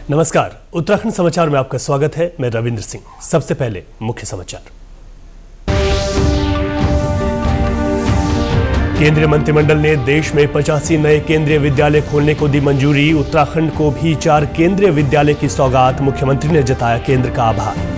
नमस्कार, उत्तराखंड समाचार में आपका स्वागत है। मैं रविंद्र सिंह। सबसे पहले मुख्य समाचार। केंद्रीय मंत्रिमंडल ने देश में 85 नए केंद्रीय विद्यालय खोलने को दी मंजूरी। उत्तराखंड को भी 4 केंद्रीय विद्यालय की सौगात। मुख्यमंत्री ने जताया केंद्र का आभार।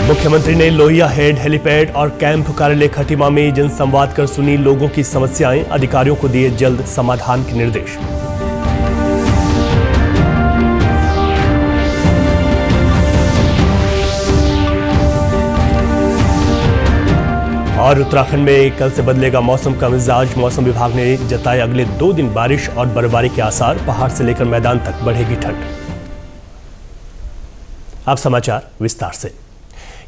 मुख्यमंत्री ने लोहिया हेड हेलीपैड और कैंप कार्यालय खटीमा में जनसंवाद कर सुनी लोगों की समस्याएं। अधिकारियों को दिए जल्द समाधान के निर्देश। और उत्तराखंड में कल से बदलेगा मौसम का मिजाज। मौसम विभाग ने जताए अगले 2 दिन बारिश और बर्फबारी के आसार। पहाड़ से लेकर मैदान तक बढ़ेगी ठंड। अब समाचार विस्तार से।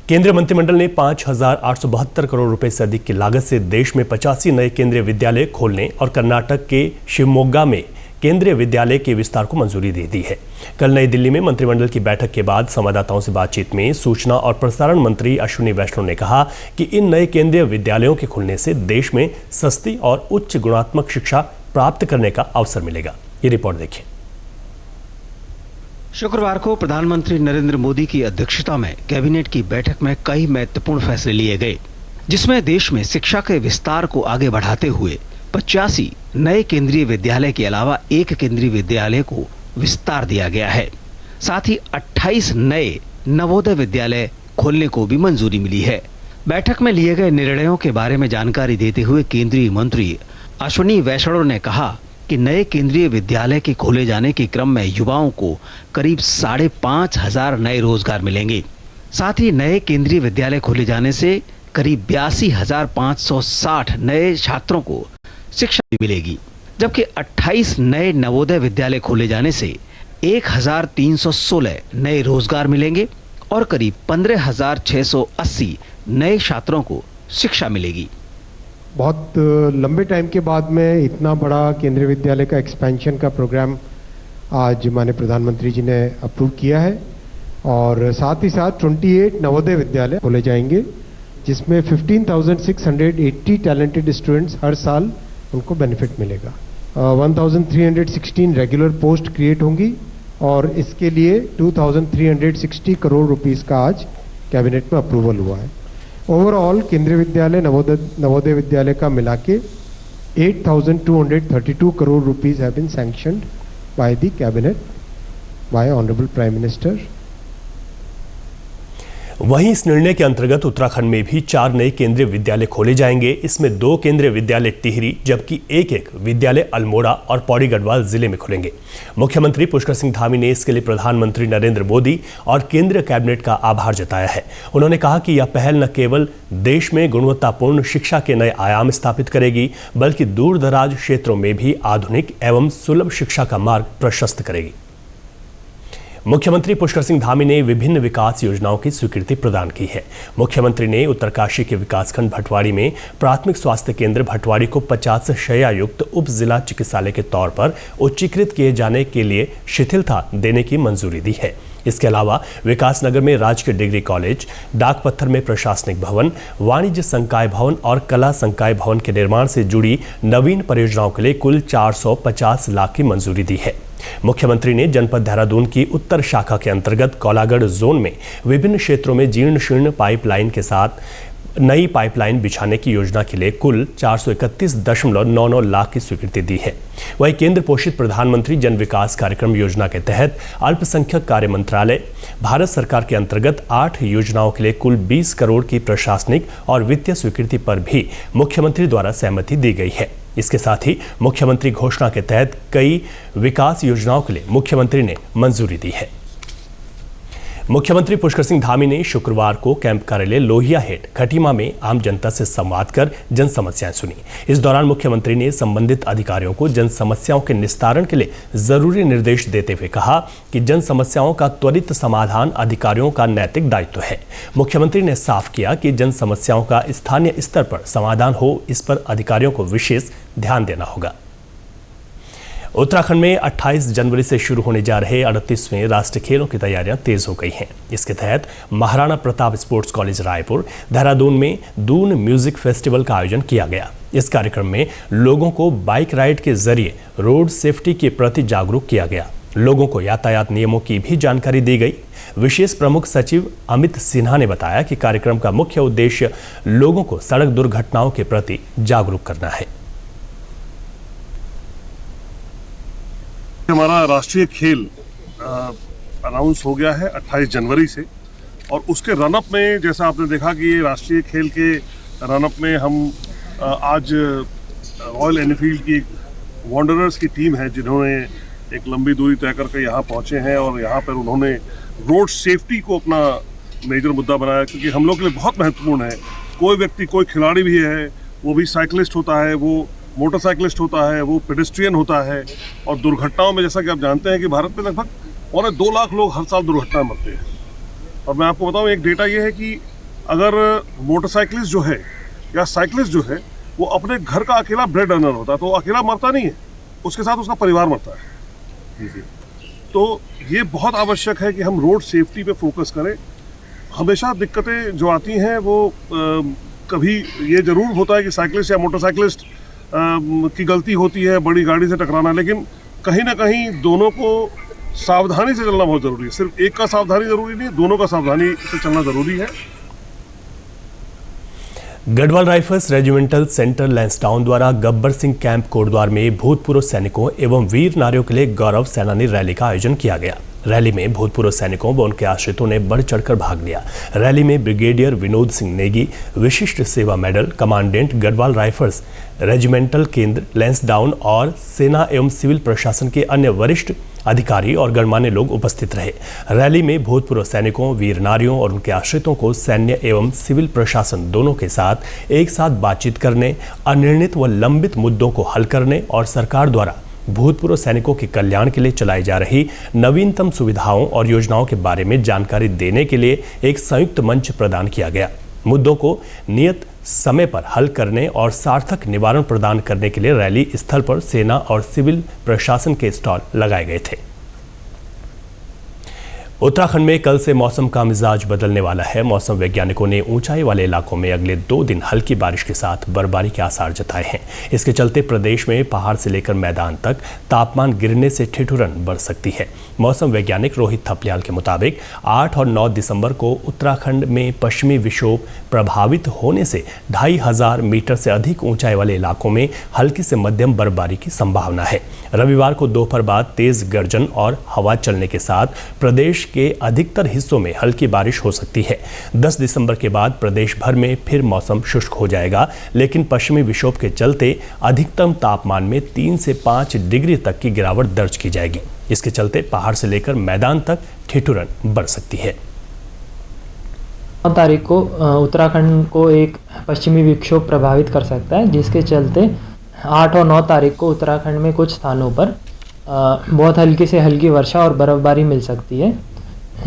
केंद्रीय मंत्रिमंडल ने 5,872 करोड़ रुपए से अधिक की लागत से देश में 85 नए केंद्रीय विद्यालय खोलने और कर्नाटक के शिवमोगा में केंद्रीय विद्यालय के विस्तार को मंजूरी दे दी है। कल नई दिल्ली में मंत्रिमंडल की बैठक के बाद संवाददाताओं से बातचीत में सूचना और प्रसारण मंत्री अश्विनी वैष्णव ने कहा कि इन नए केंद्रीय विद्यालयों के खुलने से देश में सस्ती और उच्च गुणात्मक शिक्षा प्राप्त करने का अवसर मिलेगा। ये रिपोर्ट देखिए। शुक्रवार को प्रधानमंत्री नरेंद्र मोदी की अध्यक्षता में कैबिनेट की बैठक में कई महत्वपूर्ण फैसले लिए गए, जिसमें देश में शिक्षा के विस्तार को आगे बढ़ाते हुए 85 नए केंद्रीय विद्यालय के अलावा 1 केंद्रीय विद्यालय को विस्तार दिया गया है। साथ ही 28 नए नवोदय विद्यालय खोलने को भी मंजूरी मिली है। बैठक में लिए गए निर्णयों के बारे में जानकारी देते हुए केंद्रीय मंत्री अश्विनी वैष्णव ने कहा कि नए केंद्रीय विद्यालय के खोले जाने के क्रम में युवाओं को करीब 5,500 नए रोजगार मिलेंगे। साथ ही नए केंद्रीय विद्यालय खोले जाने से करीब 82,560 नए छात्रों को शिक्षा भी मिलेगी, जबकि 28 नए नवोदय विद्यालय खोले जाने से 1,316 नए रोजगार मिलेंगे और करीब 15,680 नए छात्रों को शिक्षा मिलेगी। बहुत लंबे टाइम के बाद में इतना बड़ा केंद्रीय विद्यालय का एक्सपेंशन का प्रोग्राम आज माननीय प्रधानमंत्री जी ने अप्रूव किया है और साथ ही साथ 28 नवोदय विद्यालय खोले जाएंगे, जिसमें 15,680 टैलेंटेड स्टूडेंट्स हर साल उनको बेनिफिट मिलेगा। 1,316 रेगुलर पोस्ट क्रिएट होंगी और इसके लिए 2,360 करोड़ रुपीस का आज कैबिनेट में अप्रूवल हुआ है। ओवरऑल केंद्रीय विद्यालय नवोदय विद्यालय का मिला के 8,232 crore rupees have been sanctioned by the cabinet by honourable prime minister. वहीं इस निर्णय के अंतर्गत उत्तराखंड में भी 4 नए केंद्रीय विद्यालय खोले जाएंगे। इसमें 2 केंद्रीय विद्यालय टिहरी जबकि एक विद्यालय अल्मोड़ा और पौड़ी गढ़वाल जिले में खुलेंगे। मुख्यमंत्री पुष्कर सिंह धामी ने इसके लिए प्रधानमंत्री नरेंद्र मोदी और केंद्रीय कैबिनेट का आभार जताया है। उन्होंने कहा कि यह पहल न केवल देश में गुणवत्तापूर्ण शिक्षा के नए आयाम स्थापित करेगी, बल्कि दूर दराज क्षेत्रों में भी आधुनिक एवं सुलभ शिक्षा का मार्ग प्रशस्त करेगी। मुख्यमंत्री पुष्कर सिंह धामी ने विभिन्न विकास योजनाओं की स्वीकृति प्रदान की है। मुख्यमंत्री ने उत्तरकाशी के विकासखंड भटवाड़ी में प्राथमिक स्वास्थ्य केंद्र भटवाड़ी को 50 शैया युक्त उप जिला चिकित्सालय के तौर पर उच्चीकृत किए जाने के लिए शिथिलता देने की मंजूरी दी है। इसके अलावा विकासनगर में राजकीय डिग्री कॉलेज, डाकपत्थर में प्रशासनिक भवन, वाणिज्य संकाय भवन और कला संकाय भवन के निर्माण से जुड़ी नवीन परियोजनाओं के लिए कुल 450 लाख की मंजूरी दी है। मुख्यमंत्री ने जनपद देहरादून की उत्तर शाखा के अंतर्गत कौलागढ़ जोन में विभिन्न क्षेत्रों में जीर्ण शीर्ण पाइपलाइन के साथ नई पाइपलाइन बिछाने की योजना के लिए कुल 431.99 लाख की स्वीकृति दी है। वहीं केंद्र पोषित प्रधानमंत्री जन विकास कार्यक्रम योजना के तहत अल्पसंख्यक कार्य मंत्रालय भारत सरकार के अंतर्गत 8 योजनाओं के लिए कुल 20 करोड़ की प्रशासनिक और वित्तीय स्वीकृति पर भी मुख्यमंत्री द्वारा सहमति दी गई है। इसके साथ ही मुख्यमंत्री घोषणा के तहत कई विकास योजनाओं के लिए मुख्यमंत्री ने मंजूरी दी है। मुख्यमंत्री पुष्कर सिंह धामी ने शुक्रवार को कैंप कार्यालय लोहिया हेड खटीमा में आम जनता से संवाद कर जन समस्याएं सुनी। इस दौरान मुख्यमंत्री ने संबंधित अधिकारियों को जन समस्याओं के निस्तारण के लिए जरूरी निर्देश देते हुए कहा कि जन समस्याओं का त्वरित समाधान अधिकारियों का नैतिक दायित्व है। मुख्यमंत्री ने साफ किया कि जन समस्याओं का स्थानीय स्तर पर समाधान हो, इस पर अधिकारियों को विशेष ध्यान देना होगा। उत्तराखंड में 28 जनवरी से शुरू होने जा रहे 38वें राष्ट्रीय खेलों की तैयारियां तेज हो गई हैं। इसके तहत महाराणा प्रताप स्पोर्ट्स कॉलेज रायपुर, देहरादून में दून म्यूजिक फेस्टिवल का आयोजन किया गया। इस कार्यक्रम में लोगों को बाइक राइड के जरिए रोड सेफ्टी के प्रति जागरूक किया गया। लोगों को यातायात नियमों की भी जानकारी दी गई। विशेष प्रमुख सचिव अमित सिन्हा ने बताया कि कार्यक्रम का मुख्य उद्देश्य लोगों को सड़क दुर्घटनाओं के प्रति जागरूक करना है। हमारा राष्ट्रीय खेल अनाउंस हो गया है 28 जनवरी से, और उसके रनअप में जैसा आपने देखा कि ये राष्ट्रीय खेल के रनअप में हम आज रॉयल एनफील्ड की वॉन्डरर्स की टीम है जिन्होंने एक लंबी दूरी तय करके यहाँ पहुँचे हैं, और यहाँ पर उन्होंने रोड सेफ्टी को अपना मेजर मुद्दा बनाया, क्योंकि हम लोग के लिए बहुत महत्वपूर्ण है। कोई व्यक्ति, कोई खिलाड़ी भी है, वो भी साइकिलिस्ट होता है, वो मोटरसाइकिलिस्ट होता है, वो पेडेस्ट्रियन होता है, और दुर्घटनाओं में जैसा कि आप जानते हैं कि भारत में लगभग 2.25 लाख लोग हर साल दुर्घटना में मरते हैं। और मैं आपको बताऊं, एक डेटा ये है कि अगर मोटरसाइकिलिस्ट जो है या साइकिलिस्ट जो है वो अपने घर का अकेला ब्रेड अर्नर होता है तो वो अकेला मरता नहीं है, उसके साथ उसका परिवार मरता है। तो ये बहुत आवश्यक है कि हम रोड सेफ्टी पे फोकस करें। हमेशा दिक्कतें जो आती हैं वो कभी ये ज़रूर होता है कि साइकिलिस्ट या मोटरसाइकिलिस्ट की गलती होती है बड़ी गाड़ी से टकराना, लेकिन कहीं ना कहीं दोनों को सावधानी से चलना बहुत ज़रूरी है। सिर्फ एक का सावधानी ज़रूरी नहीं, दोनों का सावधानी से चलना ज़रूरी है। Garhwal rifles regimental centre Lansdowne द्वारा गब्बर सिंह कैंप कोटद्वार में भूतपूर्व सैनिकों एवं वीर नारियों के लिए गौरव सेनानी रैली का आयोजन किया गया। रैली में भूतपूर्व सैनिकों व उनके आश्रितों ने बढ़ चढ़कर भाग लिया। रैली में ब्रिगेडियर विनोद सिंह नेगी, विशिष्ट सेवा medal, commandant Garhwal rifles regimental केंद्र लैंसडाउन और सेना एवं सिविल प्रशासन के अन्य वरिष्ठ अधिकारी और गणमान्य लोग उपस्थित रहे। रैली में भूतपूर्व सैनिकों, वीर नारियों और उनके आश्रितों को सैन्य एवं सिविल प्रशासन दोनों के साथ एक साथ बातचीत करने, अनिर्णित व लंबित मुद्दों को हल करने और सरकार द्वारा भूतपूर्व सैनिकों के कल्याण के लिए चलाई जा रही नवीनतम सुविधाओं और योजनाओं के बारे में जानकारी देने के लिए एक संयुक्त मंच प्रदान किया गया। मुद्दों को नियत समय पर हल करने और सार्थक निवारण प्रदान करने के लिए रैली स्थल पर सेना और सिविल प्रशासन के स्टॉल लगाए गए थे। उत्तराखंड में कल से मौसम का मिजाज बदलने वाला है। मौसम वैज्ञानिकों ने ऊंचाई वाले इलाकों में अगले 2 दिन हल्की बारिश के साथ बर्फबारी के आसार जताए हैं। इसके चलते प्रदेश में पहाड़ से लेकर मैदान तक तापमान गिरने से ठिठुरन बढ़ सकती है। मौसम वैज्ञानिक रोहित थपलियाल के मुताबिक 8 और 9 दिसंबर को उत्तराखंड में पश्चिमी विक्षोभ प्रभावित होने से 2500 मीटर से अधिक ऊंचाई वाले इलाकों में हल्की से मध्यम बर्फबारी की संभावना है। रविवार को दोपहर बाद तेज गर्जन और हवा चलने के साथ प्रदेश के अधिकतर हिस्सों में हल्की बारिश हो सकती है। 10 दिसंबर के बाद प्रदेश भर में फिर मौसम शुष्क हो जाएगा, लेकिन पश्चिमी विक्षोभ के चलते अधिकतम तापमान में 3 से 5 डिग्री तक की गिरावट दर्ज की जाएगी। इसके चलते पहाड़ से लेकर मैदान तक ठिठुरन बढ़ सकती है। 9 तारीख को उत्तराखंड को एक पश्चिमी विक्षोभ प्रभावित कर सकता है, जिसके चलते 8 और 9 तारीख को उत्तराखंड में कुछ स्थानों पर बहुत हल्की से हल्की वर्षा और बर्फबारी मिल सकती है।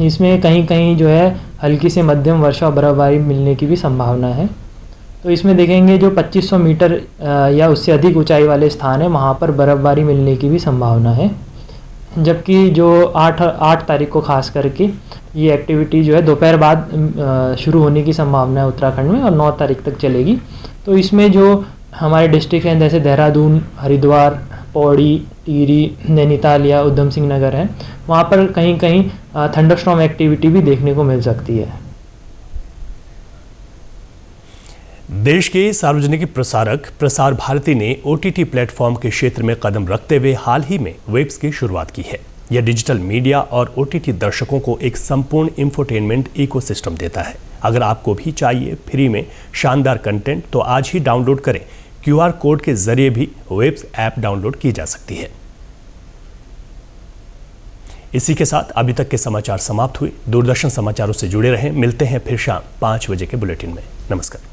इसमें कहीं कहीं जो है हल्की से मध्यम वर्षा और बर्फबारी मिलने की भी संभावना है। तो इसमें देखेंगे जो 2500 मीटर या उससे अधिक ऊंचाई वाले स्थान है, वहाँ पर बर्फबारी मिलने की भी संभावना है। जबकि जो 8 तारीख को खास करके ये एक्टिविटी जो है दोपहर बाद शुरू होने की संभावना है उत्तराखंड में, और 9 तारीख तक चलेगी। तो इसमें जो हमारे डिस्ट्रिक्ट हैं जैसे देहरादून, हरिद्वार, पौड़ी, टिहरी, नैनीताल या उधम सिंह नगर है, वहाँ पर कहीं कहीं थंडरस्टॉर्म एक्टिविटी भी देखने को मिल सकती है। देश के सार्वजनिक प्रसारक प्रसार भारती ने OTT प्लेटफॉर्म के क्षेत्र में कदम रखते हुए हाल ही में वेब्स की शुरुआत की है। यह डिजिटल मीडिया और OTT दर्शकों को एक संपूर्ण इंफोटेनमेंट इकोसिस्टम देता है। अगर आपको भी चाहिए फ्री में शानदार कंटेंट, तो आज ही डाउनलोड करें। QR कोड के जरिए भी वेब्स ऐप डाउनलोड की जा सकती है। इसी के साथ अभी तक के समाचार समाप्त हुए। दूरदर्शन समाचारों से जुड़े रहें। मिलते हैं फिर शाम 5 बजे के बुलेटिन में। नमस्कार।